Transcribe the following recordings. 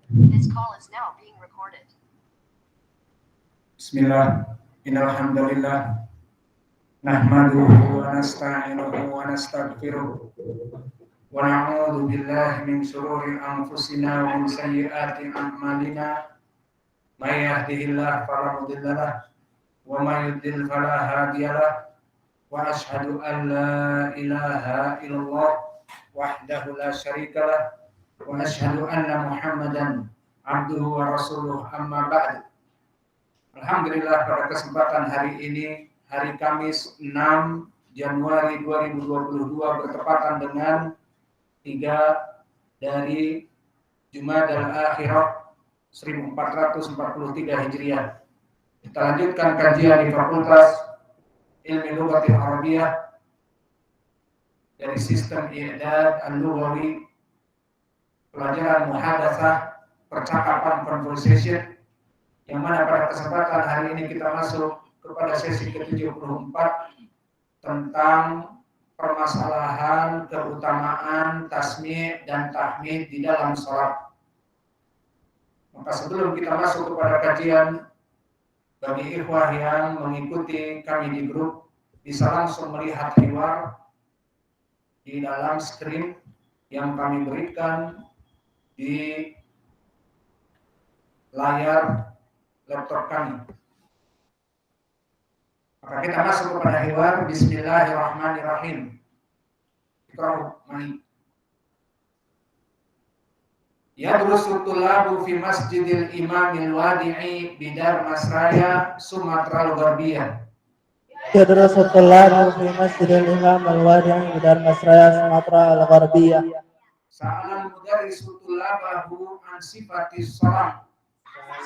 This call is now being recorded. Bismillah, innal hamdalillah nahmaduhu wa nasta'inuhu wa nastaghfiruh wa na'udzu billahi min shururi anfusina wa min sayyiati a'malina may yahdihillahu fala mudilla lahu wa may yudlil fala hadiya lahu wa asyhadu an la ilaha illallah wahdahu la syarika lahu wa asyhadu anna Muhammadan abduhu wa rasuluh amma ba'du. Alhamdulillah pada kesempatan hari ini, hari Kamis 6 Januari 2022 bertepatan dengan 3 dari Jumadal Akhirah 1443 Hijriah. Kita lanjutkan kajian di Fakultas Ilmu Lughatil Arabiyah dari sistem I'dad Al-Lughawi, pelajaran muhadatsah, percakapan, conversation, yang mana pada kesempatan hari ini kita masuk kepada sesi ke-74 tentang permasalahan keutamaan tasmi' dan tahmid di dalam salat. Maka sebelum kita masuk kepada kajian, bagi ikhwah yang mengikuti kami di grup bisa langsung melihat hiwar di dalam screen yang kami berikan di layar laptop kami. Maka kita masuk kepada hiwar. Bismillahirrahmanirrahim. Iqra'u mani. Yadrusu tullabu fi masjidil imamil wadi'i bidar Masraya, Sumatera Gharbiyah. Yadrusu tullabu fi masjidil imamil wadi'i bidar Masraya, Sumatera Gharbiyah. Sa'alal mudarrisu tullabahu an sifatis shalah.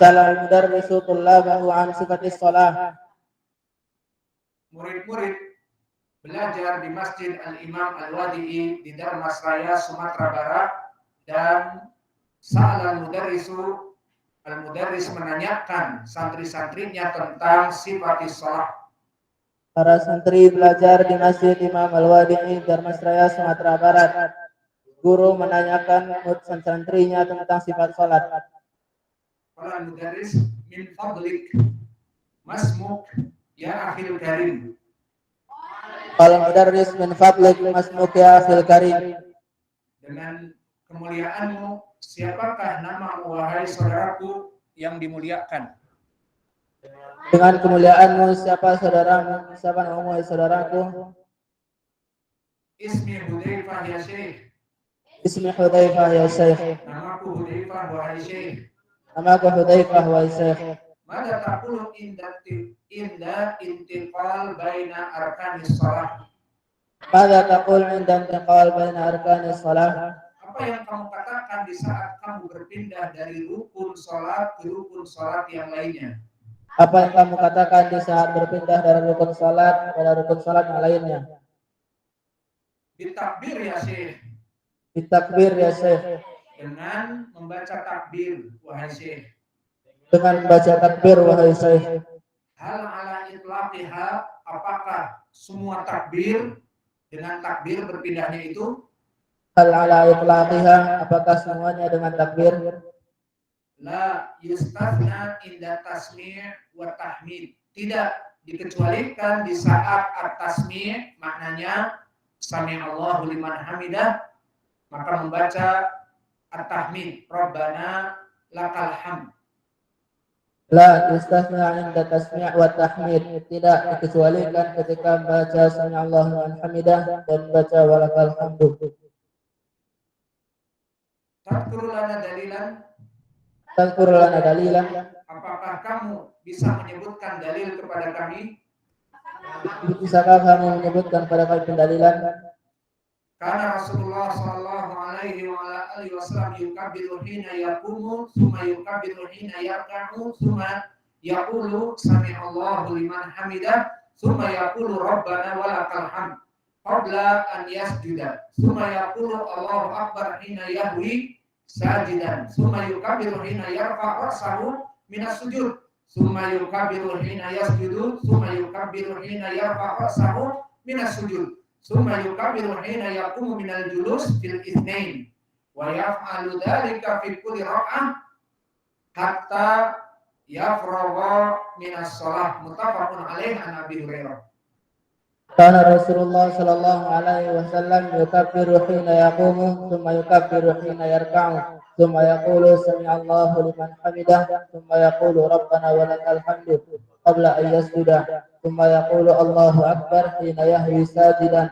Salal mudarrisu tullabahu an sifatis shalah. Murid-murid belajar di Masjid Al-Imam Al-Wadi'i di Darmasraya, Sumatera Barat, dan sa'alal mudarrisu, al-mudarris menanyakan santri-santrinya tentang sifatis shalah. Para santri belajar di Masjid Imam Al-Wadi'i Darmasraya, Sumatera Barat. Guru menanyakan santrinya tentang sifat salat. Para mudarris, min fadlik masmuk ya akhil karim. Qala mudarris min fadlik masmuk ya akhil karim. Dengan kemuliaanmu, siapakah namamu wahai saudaraku yang dimuliakan? Dengan kemuliaanmu, siapa saudaramu? Siapa namamu wahai saudaraku? Ismi Hudzaifah ya Syekh. Ismi Hudzaifah ya Syekh. Namaku Hudzaifah wahai Syekh. Namaku Hudzaifah wahai Syekh. Mada taqulu inda intiqal baina arkanis shalah. Mada taqul inda intiqal baina arkanis shalah. Apa yang kamu katakan di saat kamu berpindah dari rukun salat ke rukun salat yang lainnya? Apa yang kamu katakan di saat berpindah dari rukun salat kepada rukun salat yang lainnya? Bitakbir ya Syekh. Bitakbir ya Syekh. Dengan membaca takbir wahai Syekh. Dengan membaca takbir wahai Syekh. Hal ala itlaqiha, apakah semua takbir dengan takbir berpindahnya itu? Hal ala itlaqiha, apakah semuanya dengan takbir? La yustathna inda tasmi' wa tahmid. Tidak dikecualikan di saat at-tasmi', maknanya sami'allahu liman hamidah, maka membaca at-tahmid, Rabbana lakal hamd. La yustasna inda tasmi' wa tahmid, tidak dikecualikan ketika membaca sami'allahu liman hamidah dan membaca walakal hamdu. Tadkur lana dalilan. Tadkur lana dalilan. Apakah kamu bisa menyebutkan dalil kepada kami? Bisakah kamu menyebutkan kepada kami pendalilan? Karena Rasulullah sallallahu alaihi wasallam yukabbiru hina yaqumu, tsumma yukabbiru hina yarka'u, tsumma yaqulu sami'allahu liman hamidah, tsumma yaqulu rabbana walakal hamd qabla an yasjuda, tsumma yaqulu Allahu akbar hina yahwi sajidan, tsumma yukabbiru hina yarfa' ra'sahu minas sujud, tsumma yukabbiru hina yasjudu, tsumma yukabbiru hina yarfa' ra'sahu minas sujud. Summa yukabbiru hina yaqumu minal julus fil itsnain wa yaf'alu dzalika fi kulli rak'ah hatta yafragha minas shalah. Muttafaqun alaih an Abi Hurairah. كان رسول الله صلى الله عليه وسلم يكبر حين يقوم ثم يكبر حين يركع ثم يقول سمع الله لمن حمده ثم يقول ربنا ولك الحمد قبل أن يسجد ثم يقول الله أكبر حين يهوي ساجدا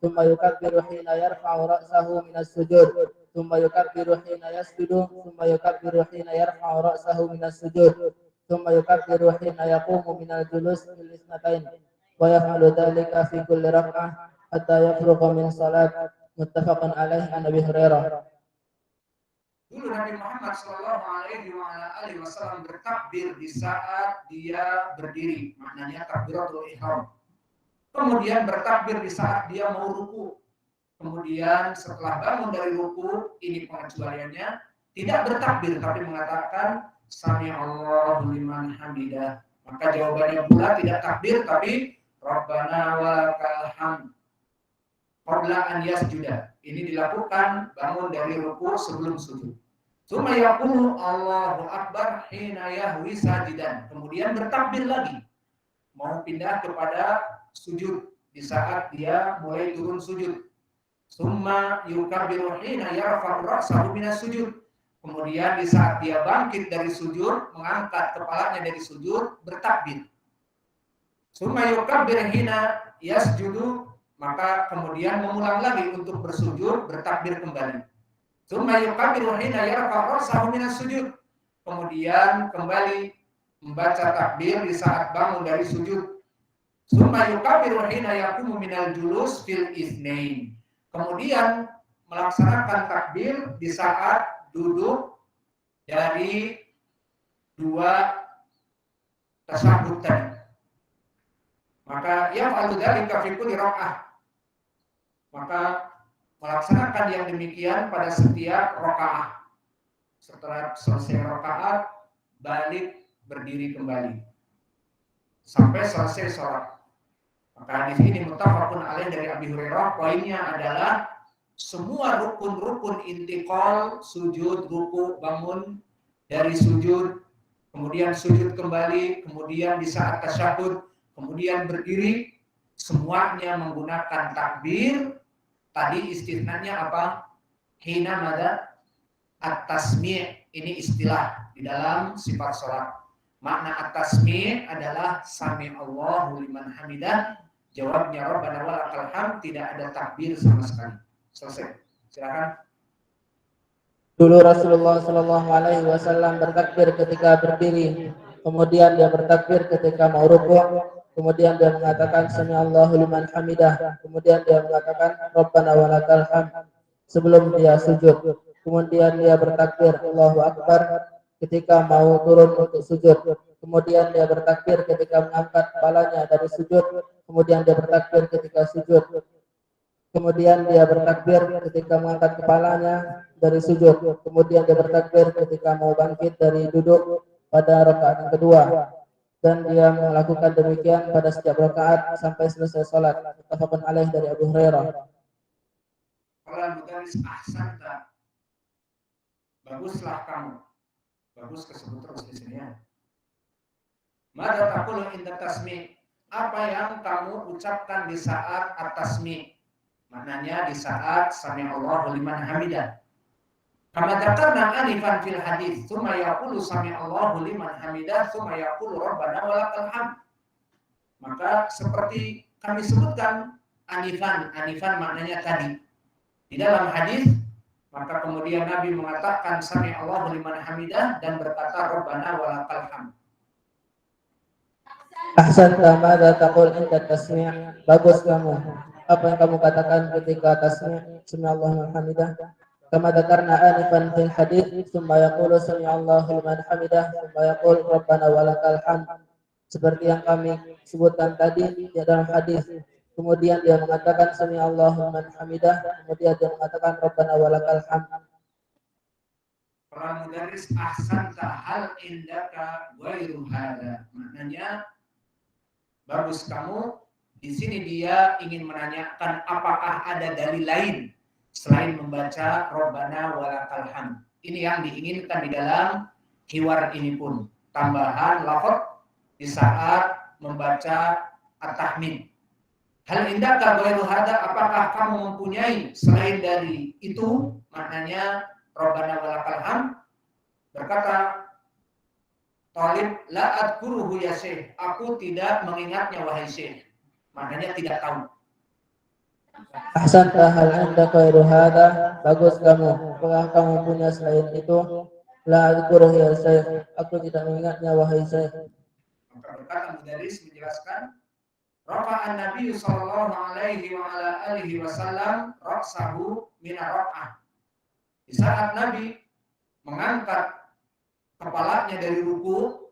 ثم يكبر حين يرفع رأسه من السجود ثم يكبر حين يسجد ثم يكبر حين يرفع رأسه من السجود ثم يكبر حين يقوم من الجلوس في الاثنتين ويفعل ذلك في كل ركعة حتى يفرغ من صلاة متفق عليه عن أبي هريرة. Dulu Nabi Muhammad Shallallahu Alaihi Wasallam bertakbir di saat dia berdiri, maknanya takbiratul ihram. Kemudian bertakbir di saat dia mau ruku. Kemudian setelah bangun dari ruku, ini pengecualiannya tidak bertakbir tapi mengatakan Sami Allahu liman hamidah. Maka jawabannya pula tidak takbir tapi Rabbana walakal hamd. Qabla an yasjuda. Ini dilakukan bangun dari ruku sebelum sujud. Tsumma yaqulu Allahu akbar hina yahwi sajidan. Kemudian bertakbir lagi. Mau pindah kepada sujud di saat dia mulai turun sujud. Tsumma yukabbiru hina yarfa'u ra'sahu minas sujud. Kemudian di saat dia bangkit dari sujud, mengangkat kepalanya dari sujud, bertakbir. Tsumma yukabbir hina yasjudu, maka kemudian mengulang lagi untuk bersujud, bertakbir kembali. Tsumma yukabbiru hina yarfa'u ra'sahu minas sujud. Kemudian kembali membaca takbir di saat bangun dari sujud. Tsumma yukabbiru hina yaqumu minal julus fil itsnain. Kemudian melaksanakan takbir di saat duduk dari dua tasyahud tadi. Maka yaf'alu dzalika fi kulli raka'ah. Maka melaksanakan yang demikian pada setiap rakaat. Setelah selesai rakaat, balik berdiri kembali sampai selesai sholat. Maka hadis ini muttafaqun alaih dari Abi Hurairah. Poinnya adalah semua rukun-rukun intiqal, sujud, ruku, bangun dari sujud, kemudian sujud kembali, kemudian di saat tasyahud, kemudian berdiri, semuanya menggunakan takbir. Tadi istilahnya apa? Hina mada at-tasmi'. Ini istilah di dalam sifat sholat. Makna at-tasmi' adalah sami Allahu liman hamidah. Jawabnya Rabbana walakal hamd, tidak ada takbir sama sekali. Selesai. Silakan. Dulu Rasulullah Shallallahu Alaihi Wasallam bertakbir ketika berdiri, kemudian dia bertakbir ketika mau rukuk, kemudian dia mengatakan Sami Allahu liman hamidah, kemudian dia mengatakan Rabbana walakal hamd sebelum dia sujud, kemudian dia bertakbir Allahu Akbar ketika mau turun untuk sujud, kemudian dia bertakbir ketika mengangkat kepalanya dari sujud, kemudian dia bertakbir ketika sujud, kemudian dia bertakbir ketika mengangkat kepalanya dari sujud, kemudian dia bertakbir ketika mau bangkit dari duduk pada rakaat yang kedua, dan dia melakukan demikian pada setiap rakaat sampai selesai salat. Muttafaqun alaih dari Abu Hurairah. Kalau mutaris ahsanta, baguslah kamu. Bagus kesebut terus di sini ya. Mada taqulu inda tasmi', apa yang kamu ucapkan di saat at-tasmi'? Maknanya di saat sami Allahu liman hamidah. Kama dzakarna anifan fil hadis, tsumma yaqulu sami Allahu liman hamidah, tsumma yaqulu rabbana walakal hamd. Maka seperti kami sebutkan anifan maknanya tadi. Di dalam hadis, maka kemudian Nabi mengatakan sami Allahu liman hamidah dan berkata rabbana walakal hamd. Ahsan mada taqul inda tasmi', bagus kamu. Apa yang kamu katakan ketika tasmi' sami Allahu liman hamidah? Kama dzakarna anifan fil hadits, tsumma yaqulu sami Allahu liman hamidah, tsumma yaqul rabbana walakal hamd. Seperti yang kami sebutkan tadi di dalam hadis. Kemudian dia mengatakan sami Allahu liman hamidah, kemudian dia mengatakan rabbana walakal hamd. Para mudaris ahsanta hal indaka ghairu hada. Maknanya bagus kamu. Di sini dia ingin menanyakan apakah ada dalil lain selain membaca Rabbana walakal hamd. Ini yang diinginkan di dalam hiwar ini pun tambahan lafaz di saat membaca at-tahmid. Hal indaka ghairu hada, apakah kamu mempunyai selain dari itu? Maknanya Rabbana walakal hamd. Berkata Talib, la adkuruhu ya Syekh, aku tidak mengingatnya wahai Syekh. Maknanya tidak tahu. Ahsanta hal anda khairu hada, bagus kamu. Apakah kamu punya selain itu? La adkuruhu ya Syekh, aku tidak mengingatnya wahai Syekh. Maka berkata Mudaris menjelaskan, rafa'an Nabi sallallahu alaihi wa ala alihi wasallam ra'sahu min ar-raq'ah. Di saat Nabi mengangkat kepalanya dari ruku,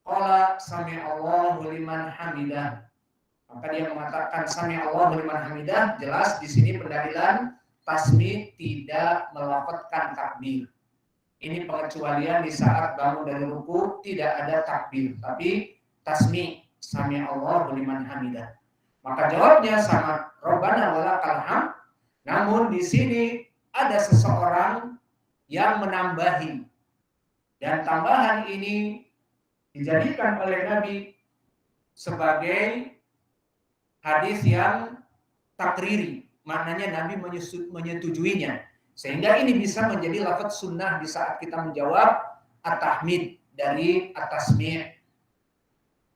qala sami'allahu liman hamidah. Maka dia mengatakan sami'allahu liman hamidah. Jelas di sini pendalilan tasmi tidak melafazkan takbir. Ini pengecualian di saat bangun dari ruku tidak ada takbir, tapi tasmi sami'allahu liman hamidah. Maka jawabnya sama Rabbana walakal hamd. Namun di sini ada seseorang yang menambahi, dan tambahan ini dijadikan oleh Nabi sebagai hadis yang takriri, maknanya Nabi menyetujuinya, sehingga ini bisa menjadi lafaz sunnah di saat kita menjawab at-tahmid dari at-tasmi'.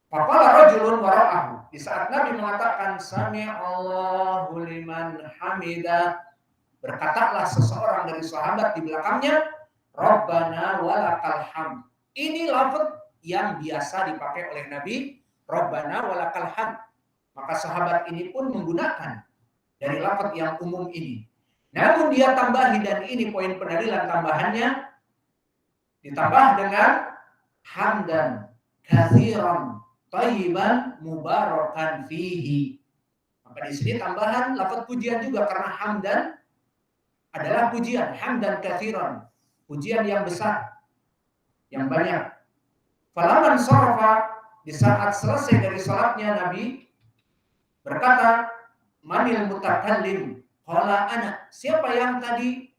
Faqala rajulun wara'ahu, di saat Nabi mengatakan sami'allahu liman hamidah, berkatalah seseorang dari sahabat di belakangnya, Rabbana walakal hamd. Ini lafaz yang biasa dipakai oleh Nabi, Rabbana walakal hamd. Maka sahabat ini pun menggunakan dari lafaz yang umum ini. Namun dia tambahi, dan ini poin pendalilan tambahannya, ditambah dengan hamdan katsiran thayyiban mubarakan fihi. Maka di sini tambahan lafaz pujian juga, karena hamdan adalah pujian, hamdan katsiran, pujian yang besar, yang banyak. Falaman sarafa, di saat selesai dari salatnya Nabi berkata, manil mutakallim? Qala ana, siapa yang tadi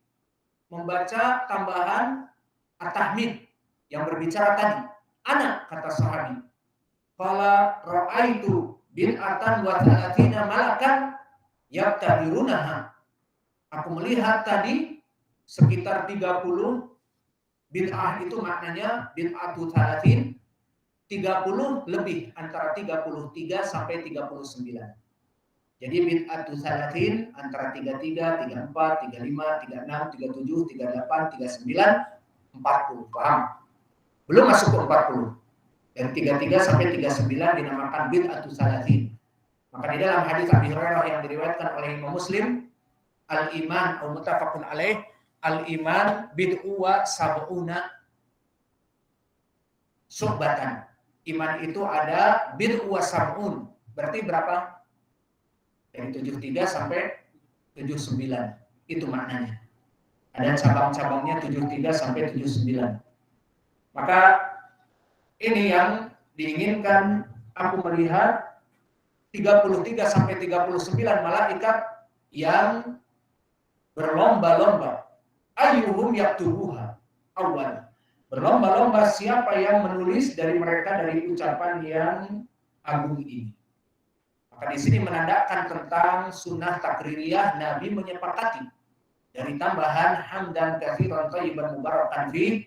membaca tambahan at-tahmid, yang berbicara tadi? Ana, kata sahabi. Qala ra'aitu bid'atan wa thalathina malakan yabtahirunaha. Aku melihat tadi sekitar 30 bid'ah, itu maknanya bid'atu thalathin, 30 lebih, antara 33 sampai 39. Jadi bid'atu thalathin antara 33, 34, 35, 36, 37, 38, 39, 40. Paham? Belum masuk ke 40. Dari 33 sampai 39 dinamakan bid'atu thalathin. Maka di dalam hadis Abi Hurairah yang diriwayatkan oleh Imam Muslim, al-iman atau muttafaqun alaih, al-iman bid'u wa sab'una syu'batan. Iman itu ada bid'u wa sab'un. Berarti berapa? Dari 73 sampai 79. Itu maknanya. Ada cabang-cabangnya 73 sampai 79. Maka ini yang diinginkan. Aku melihat 33 sampai 39 malaikat yang berlomba-lomba. Ayyuhum yaktubuha awal. Berlomba-lomba siapa yang menulis dari mereka dari ucapan yang agung ini. Maka di sini menandakan tentang sunnah takririyah, Nabi menyepakati dari tambahan hamdan katsiran thayyiban mubarakan fi.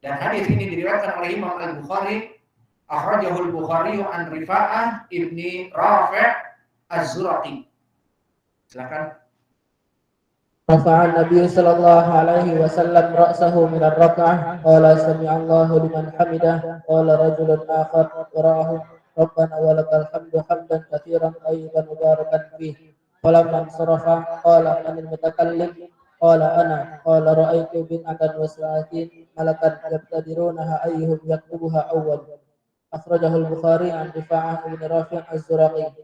Dan hadis ini diriwayatkan oleh Imam Al-Bukhari, akhrajahul Bukhari an Rifa'ah ibni Rafi' Az-Zuraqi. Silakan. Rafa'a Nabi sallallahu alaihi wasallam ra'sahu min ar-rak'ah, qala sami'allahu liman hamidah, qala rajulun akhar wara'ahu, Rabbana walakal hamdu hamdan katsiran thayyiban mubarakan fihi. Falamma sarafa qala manil mutakallim? Qala ana. Qala ra'aitu bid'atan wa salatin malakan yabtadirunaha ayyuhum yaktubuha awwal. Akhrajahul Bukhari an Rifa'ah bin Rafi' Az-Zuraqi.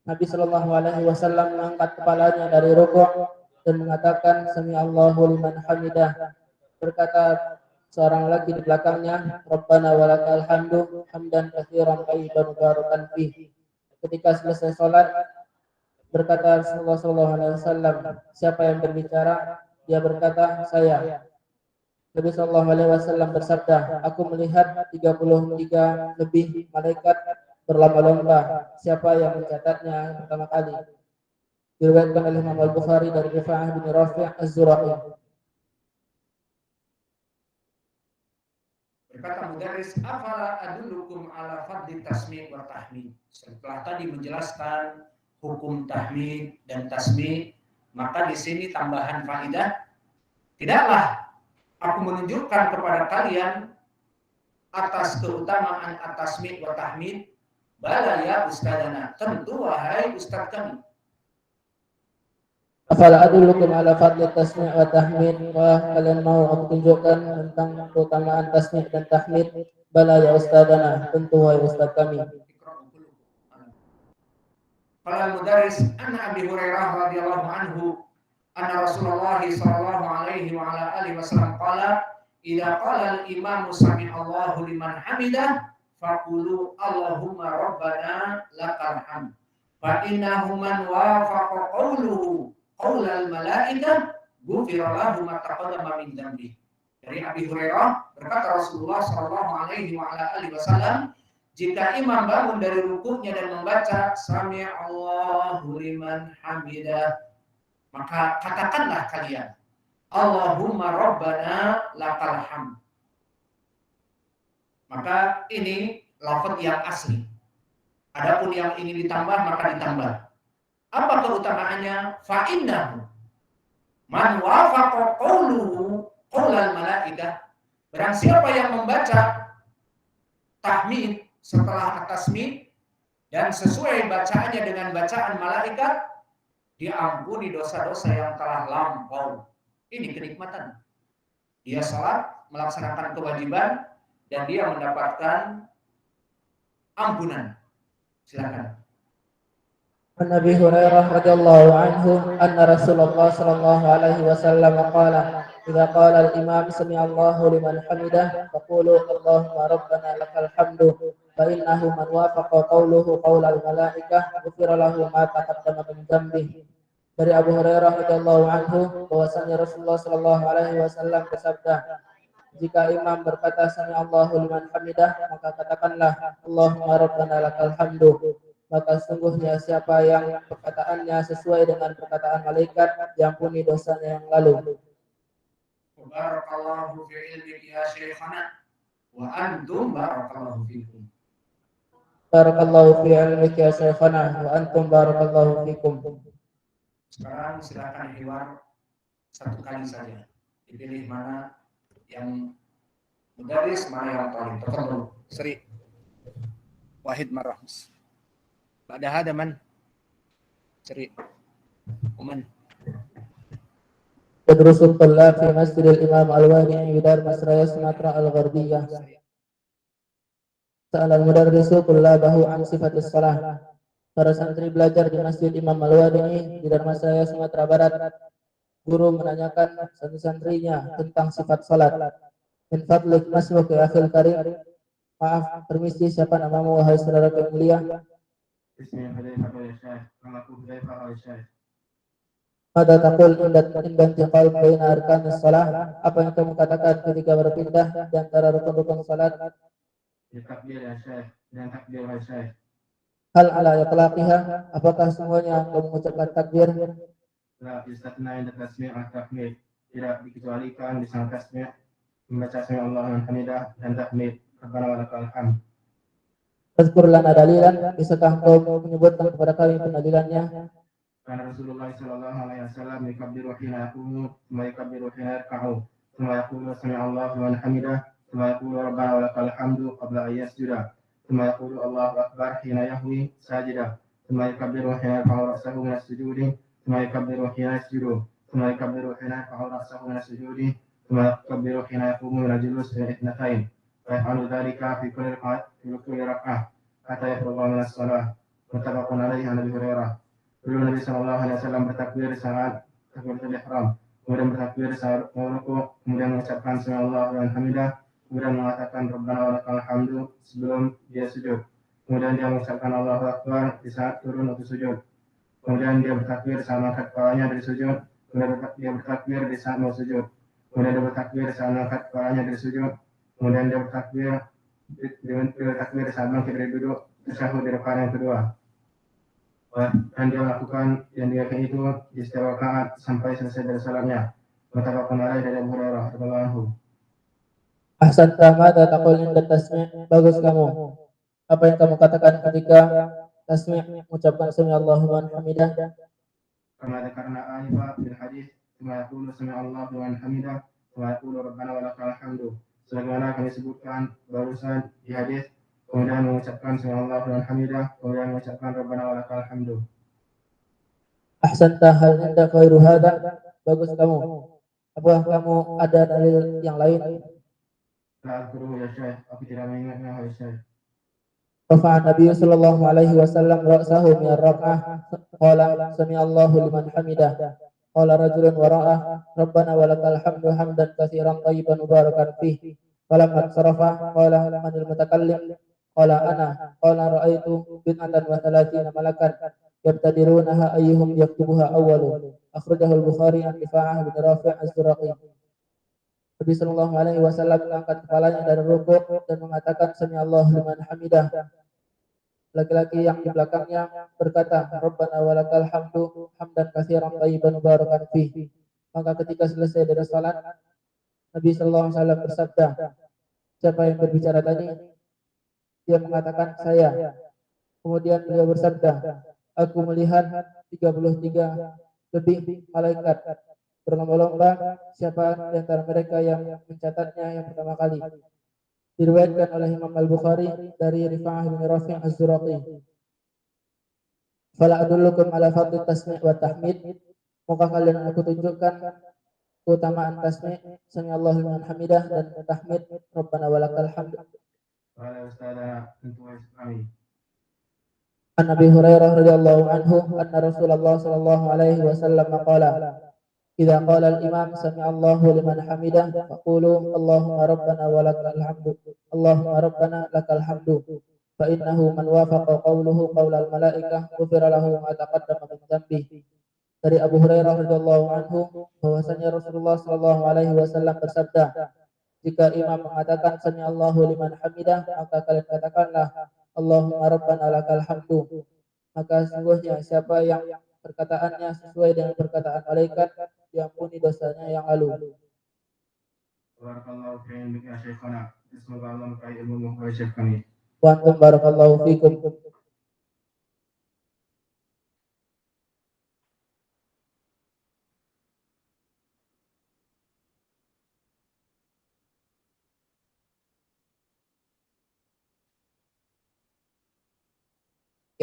Nabi sallallahu alaihi wasallam mengangkat kepalanya dari rukuk dan mengatakan sami Allahu liman hamidah. Berkata seorang lagi di belakangnya, Rabbana walakal hamdu hamdan katsiran thayyiban mubarakan fihi. Ketika selesai salat, berkata Rasulullah sallallahu alaihi wasallam, siapa yang berbicara? Dia berkata, saya. Nabi Shallallahu Alaihi Wasallam bersabda, aku melihat 33 lebih malaikat berlomba-lomba. Siapa yang mencatatnya pertama kali? Diriwayatkan oleh Imam Al-Bukhari dari Rifa'ah bin Rafi' Az-Zura'i. Berkata mudarris, afala adullukum ala fadli tasmi' wa tahmid. Setelah tadi menjelaskan hukum tahmid dan tasmi', maka di sini tambahan faidah, tidaklah aku menunjukkan kepada kalian atas keutamaan at-tasmi' wa tahmid. Bala ya ustadana, tentu wahai ustaz kami. Afala adullukum ala fadli tasmi' wa tahmid. Wah, kalian mau aku tunjukkan tentang keutamaan tasmi' dan tahmid? Bala ya ustadana, tentu wahai ustaz kami. Qala mudarris anna Abi Hurairah radhiyallahu anhu anna Rasulullah sallallahu alaihi wa ala alihi wasallam qala idza qala al-imamu sami'allahu liman hamidah faqulu Allahumma rabbana lakal hamd fa innahu man wafaqa qawluhu qaulal malaikah ghufira lahu ma taqaddama min dhanbi. Dari Abi Hurairah berkata Rasulullah sallallahu alaihi wa ala alihi wasallam, jika imam bangun dari rukuknya dan membaca sami'allahu liman hamidah, maka katakanlah kalian Allahumma rabbana lakal hamd. Maka ini lafaz yang asli. Adapun yang ingin ditambah maka ditambah. Apa keutamaannya? Fa innahu man wafaqa qawluhu qaulal malaikah. Barang siapa yang membaca tahmid setelah at-tasmid dan sesuai bacaannya dengan bacaan malaikat, diampuni dosa-dosa yang telah lampau. Ini kenikmatan. Dia salat, melaksanakan kewajiban, dan dia mendapatkan ampunan. Silakan. An Abi Hurairah radhiyallahu anhu anna Rasulullah sallallahu alaihi wasallam qala idza qala al-imam sami'allahu liman hamidah faqulu Allahumma rabbana lakal hamdu fa innahu man wafaqa qawluhu qaulal malaikah ghufira lahu ma taqaddama min dhanbihi. Dari Abu Hurairah radhiyallahu anhu bahwasanya Rasulullah sallallahu alaihi wasallam bersabda, jika imam berkata sami'allahu liman hamidah, maka katakanlah Allahumma rabbana lakal hamdu. Maka sungguhnya siapa yang perkataannya sesuai dengan perkataan malaikat, diampuni dosanya yang lalu. Barakallahu fi ilmiki ya syekhana wa antum barakallahu fikum. Barakallahu fi ilmiki ya syekhana wa antum barakallahu fikum. Sekarang silakan hiwar satu kali saja. Dipilih mana yang mudarris, mana yang talib. Tafadhal. Sri. Wahid marahus. Pada hadaman Sri Uman Tadrusul Tullab fi Masjidil Imam Al-Wadi'i Bidar Masraya Sumatera Al-Gharbiyah. Sa'alal mudarrisu tullabahu an sifatis salah. Para santri belajar di Masjid Imam Al-Wadi'i di Darmasraya Sumatera Barat. Guru menanyakan santri-santrinya tentang sifat salat. Min fadlik masbuk ya akhil karim. Maaf, permisi, siapa namamu wahai saudara yang mulia? Mada taqul inda intiqal baina arkanis salah. Apa yang kamu katakan ketika berpindah di antara rukun-rukun salat? Takbir ya Syekh, dan takbir ya Syekh. Hal ala yatlaqiha, apakah semuanya kamu mengucapkan takbir? La yustasna inda tasmi' at-tahmid. Tidak dikecualikan di saat tasmi' membaca sami Allah liman hamidah dan tahmid rabbana wa lakal hamd. Tazkur lana dalilan, bisakah engkau menyebutkan kepada kami pendalilannya? Karena Rasulullah sallallahu alaihi wasallam yakabbiru hina yaqumu, thumma yakabbiru hina yarka'u, thumma yaqulu sami Allah liman hamidah, thumma yaqulu rabbana wa lakal hamdu qabla an yasjuda, thumma yaqulu Allahu akbar hina yahwi sajidah, thumma yakabbiru hina yarfa'u ra'sahu min as-sujudi, thumma yakabbiru hina yasjudu, thumma yakabbiru hina yarfa'u ra'sahu min as-sujudi, thumma yakabbiru hina yaqumu min al-julus ila ithnatayn. Fa'alu dzalika fi kulli rak'ah hatta yafrugha min as-shalah. Muttafaqun alaihi an Abi Hurairah. Dulu Nabi sallallahu alaihi wasallam bertakbir saat takbiratul ihram, kemudian bertakbir saat rukuk, kemudian mengucapkan subhanallah wa hamidah, kemudian mengatakan rabbana wa lakal hamdu sebelum dia sujud. Kemudian dia mengucapkan Allahu akbar di saat turun atau sujud. Kemudian dia bertakbir saat mengangkat kepalanya dari sujud, kemudian dia bertakbir di saat mau sujud. kemudian dia bertakbir saat mengangkat kepalanya dari sujud, kemudian dia bertakbir saat bangkit dari duduk tasyahud di rakaat yang kedua. Dan dia melakukan yang dilakukan itu di setiap rakaat sampai selesai dari salatnya. Muttafaqun alaih dari Abu Hurairah radhiyallahu anhu. Ahsanta madza taqul inda tasmi'. Bagus kamu. Apa yang kamu katakan ketika tasmi' mengucapkan sami Allahu liman hamidah? Kama dzakarna anifa bil hadis, tsumma yaqulu sami Allahu liman hamidah, tsumma yaqulu rabbana wa lakal hamdu. Sebagaimana kami sebutkan barusan di hadis, kemudian mengucapkan sami Allahu liman hamidah, kemudian mengucapkan rabbana wa lakal hamdu. Ahsanta hal inda khairu hada. Bagus kamu. Apakah kamu ada dalil yang lain? La azkuruhu ya Syekh, aku tidak mengingatnya wahai Syekh. Rafa'a Nabi sallallahu alaihi wasallam ra'sahu min ar-rak'ah qala sami Allahu liman hamidah. Qala rajulun wara'ah rabbana walakal hamdu hamdan katsiran thayyiban mubarakan fihi. Falamma sarafa qala manil mutakallim qala ana qala ra'aitu bid'atan wa thalathina malakan yabtadirunaha ayyuhum yaktubuha awwalu. Akhrajahu al-Bukhari an Rifa'ah bin Rafi' az-Zuraqi. Nabi sallallahu alaihi wasallam mengangkat kepalanya dari rukuk dan mengatakan sami Allahu liman hamidah. Laki-laki yang di belakangnya berkata, Rabbana walakal hamdu hamdan katsiran thayyiban mubarakan fihi. Maka ketika selesai dari salat, Nabi sallallahu alaihi wasallam bersabda, siapa yang berbicara tadi? Dia mengatakan saya. Kemudian beliau bersabda, aku melihat 33 lebih malaikat berlomba-lomba siapa di antara mereka yang mencatatnya yang pertama kali. Diriwayatkan oleh Imam Al-Bukhari dari Rifa'ah bin Rafi' Az-Zuraqi. Fala adullukum ala fadli tasmi' wa tahmid. Maka kalian aku tunjukkan keutamaan tasmi', sami Allahu liman hamidah, dan tahmid, Rabbana walakal hamd. Wala ustadz tentu kami. An Abi Hurairah radhiyallahu anhu anna Rasulullah sallallahu alaihi wasallam qala idza qala al-imam sami Allahu liman hamidah faqulu Allahumma rabbana walakal hamdu Allahumma rabbana lakal hamdu fa innahu man wafaqa qawluhu qawla al-malaikah ghufira lahu ma taqaddama min dhanbihi. Dari Abu Hurairah radhiyallahu anhu bahwasanya Rasulullah sallallahu alaihi wasallam bersabda, jika imam mengatakan sami Allahu liman hamidah, maka kalian katakanlah Allahumma rabbana lakal hamdu. Maka sungguhnya siapa yang perkataannya sesuai dengan perkataan malaikat, diampuni dosanya yang lalu. Barakallahu fiikum ya Syekhana. Semoga Allah memberkahi ilmu wahai Syekh kami. Wa antum barakallahu fikum.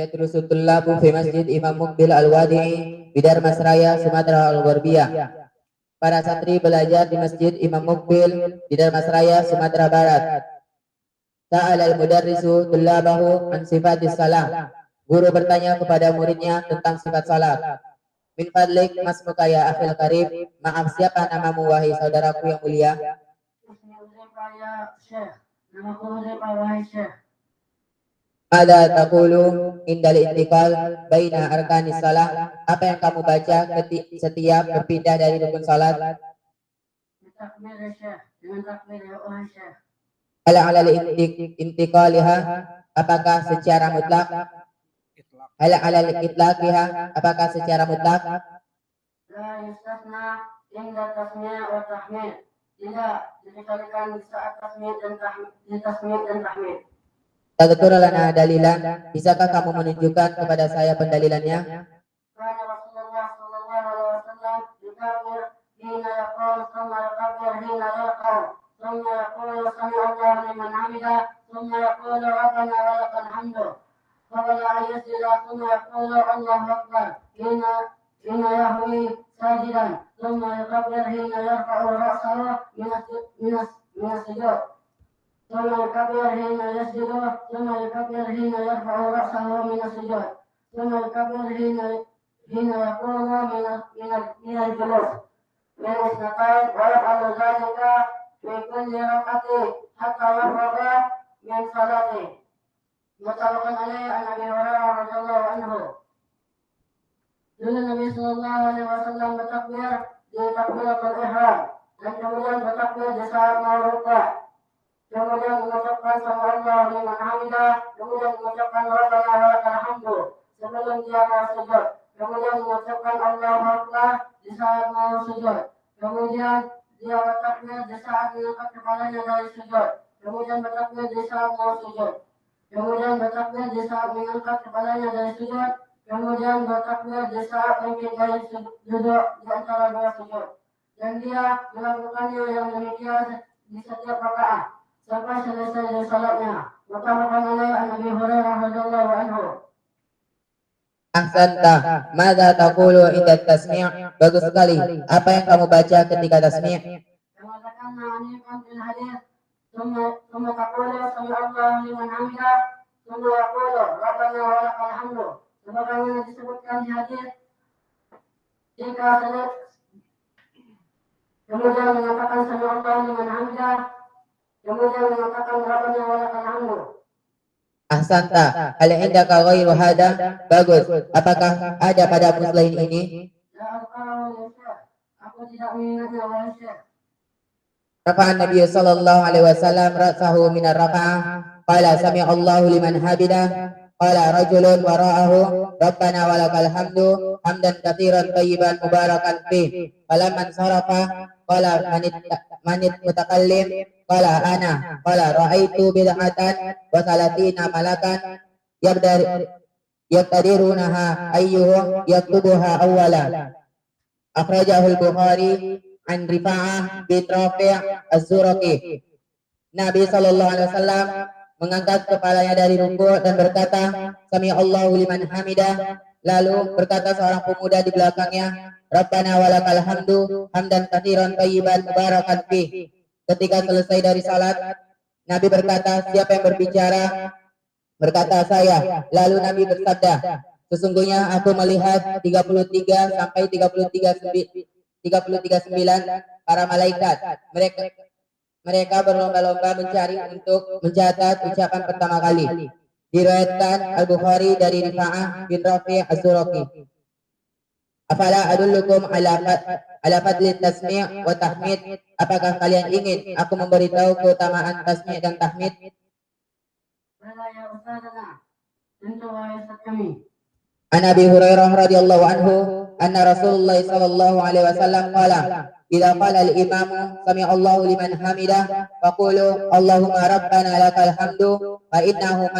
Yadrusu tullabu fi Masjid Imam Muqbil Al-Wadi'i Bidar Masraya, Sumatera Al-Gharbiyah. Para santri belajar di Masjid Imam Muqbil di Darmasraya, Sumatera Barat. Ta'ala al-mudarrisu tullabahu an sifatis salam. Guru bertanya kepada muridnya tentang sifat salat. Min fadlik masmuka ya akhil karim. Maaf, siapa namamu wahai saudaraku yang mulia? Ada taqulu indal intiqal baina arkanis salah. Apa yang kamu baca setiap berpindah dari rukun salat? Takbir ya Syekh, dengan takbir ya wahai Syekh. Ala intiqaliha, apakah secara mutlak? Ala itlaqiha, apakah secara mutlak? La yustasna inda tasmi' wa tahmid. Tidak dikecualikan di saat tasmi' dan tahmid. Tadhkur lana dalilan, bisakah kamu menunjukkan kepada saya pendalilannya? Karena Rasulullah sallallahu alaihi wasallam yukabir hina yaqul, thumma yukabir hina yaqul, thumma yaqulu sami Allahu liman hamidah, thumma yaqulu rabbana wa lakal hamdu. Qabla an yasjuda thumma yaqulu Allahu akbar hina yahwi sajidan, thumma yukabir hina yarfa'u ra'sahu min as-sujud. ثم يكبر حين يسجد ثم يكبر حين يرفع رأسه من السجود ثم يكبر حين يقوم من الجلوس من اثنتين ويفعل ذلك في كل ركعة حتى يفرغ من صلاته. متفق عليه عن أبي هريرة رضي الله عنه. Dulu Nabi Sallallahu Alaihi Wasallam bertakbir di takbiratul ihram. dan kemudian bertakbir di saat mau rukuk, kemudian mengucapkan sami Allahu liman hamidah, kemudian mengucapkan rabbana walakal hamdu sebelum dia mau sujud, kemudian mengucapkan Allahu Akbar di saat mau sujud, kemudian dia bertakbir di saat mengangkat kepalanya dari sujud, kemudian bertakbir di saat mau sujud, kemudian bertakbir di saat mengangkat kepalanya dari sujud, kemudian bertakbir di saat bangkit dari duduk di antara dua sujud, dan dia melakukannya yang demikian di setiap rakaat sampai selesai dari salatnya. Muttafaqun alaih an Abi Hurairah radhiyallahu anhu. Ahsanta, madza taqulu inda tasmi'? Bagus sekali. Apa yang kamu baca ketika tasmi'? Kama dzakarna anifan fil hadits, thumma taqulu sami Allahu liman hamidah, thumma yaqulu rabbana wa lakal hamdu. Sebagaimana disebutkan di hadis, jika salat kemudian mengatakan sami Allahu liman hamidah, kemudian mengatakan rabbana wa lakal hamdu. Ahsanta, hal indaka ghairu hada? Bagus. Apakah ada padamu selain ini? Ya Allah, aku tidak mengingatnya wahai Syekh. Rafa'an Nabi sallallahu alaihi wasallam ra'sahu min ar-raka'ah. Qala sami Allahu liman hamidah. Qala rajulun wara'ahu rabbana walakal hamdu hamdan katsiran thayyiban mubarakan fih. Falamman sarafa qala manit mutakallim qala ana qala ra'aitu bid'atan wa salatina malakan yaqtadirunaha ayyuhum yaktubuha awwala. Akhrajahu al-Bukhari an Rifa'ah bin Rafi' Az-Zuraqi. Nabi sallallahu alaihi wasallam mengangkat kepalanya dari rukuk dan berkata, Sami Allahu liman hamidah. Lalu berkata seorang pemuda di belakangnya, Rabbana walakal hamdu hamdan katsiran thayyiban mubarakan fih. Ketika selesai dari salat, Nabi berkata, siapa yang berbicara? Berkata saya. Lalu Nabi bersabda, sesungguhnya aku melihat 33 sampai 33:9 para malaikat. Mereka berlomba-lomba mencari untuk mencatat ucapan pertama kali. Diriwayatkan Al-Bukhari dari Rifa'ah bin Rafi' Az-Zuraqi. Afala adullukum ala fadli tasmi' wa tahmid? Apakah kalian ingin aku memberitahu keutamaan tasmi' dan tahmid? Bala ya ustazana, tentu wahai Ustaz kami. An Abi Hurairah radhiyallahu anhu anna Rasulullah sallallahu alaihi wasallam qala idza qala al-imamu sami Allahu liman hamidah faqulu Allahumma rabbana lakal hamdu fa innahu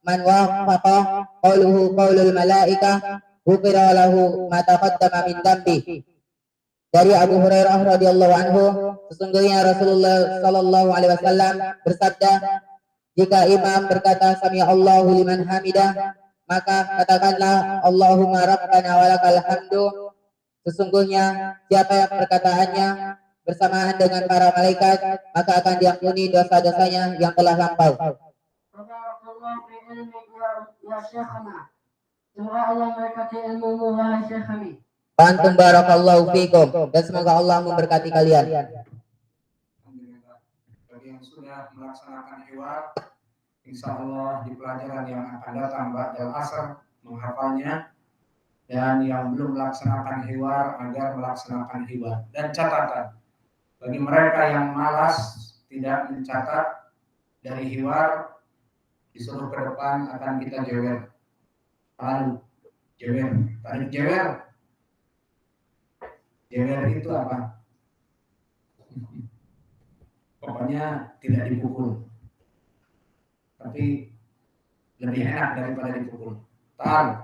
man wafaqa qawluhu qawlul malaikah ghufira lahu ma taqaddama min dambi. Dari Abu Hurairah radhiyallahu anhu, sesungguhnya Rasulullah sallallahu alaihi wasallam bersabda, jika imam berkata sami Allahu liman hamidah, maka katakanlah Allahumma rabbana walakal hamdu. Sesungguhnya siapa yang perkataannya bersamaan dengan para malaikat, maka akan diampuni dosa-dosanya yang telah lampau. Barakallahu fi ilmi ya syekhana. Semoga Allah memberkati ilmumu wahai syekh kami. Antum barakallahu fikum, dan semoga Allah memberkati kalian. Alhamdulillah. Bagi yang sudah melaksanakan hiwar, insya Allah di pelajaran yang akan datang ba'dal asar menghafalnya, dan yang belum melaksanakan hiwar agar melaksanakan hiwar. Dan catatan bagi mereka yang malas tidak mencatat dari hiwar, disuruh ke depan akan kita jewer. Lalu jewer, tarik jewer. Jewer itu apa? Pokoknya tidak dipukul, tapi lebih enak daripada dipukul. Tahu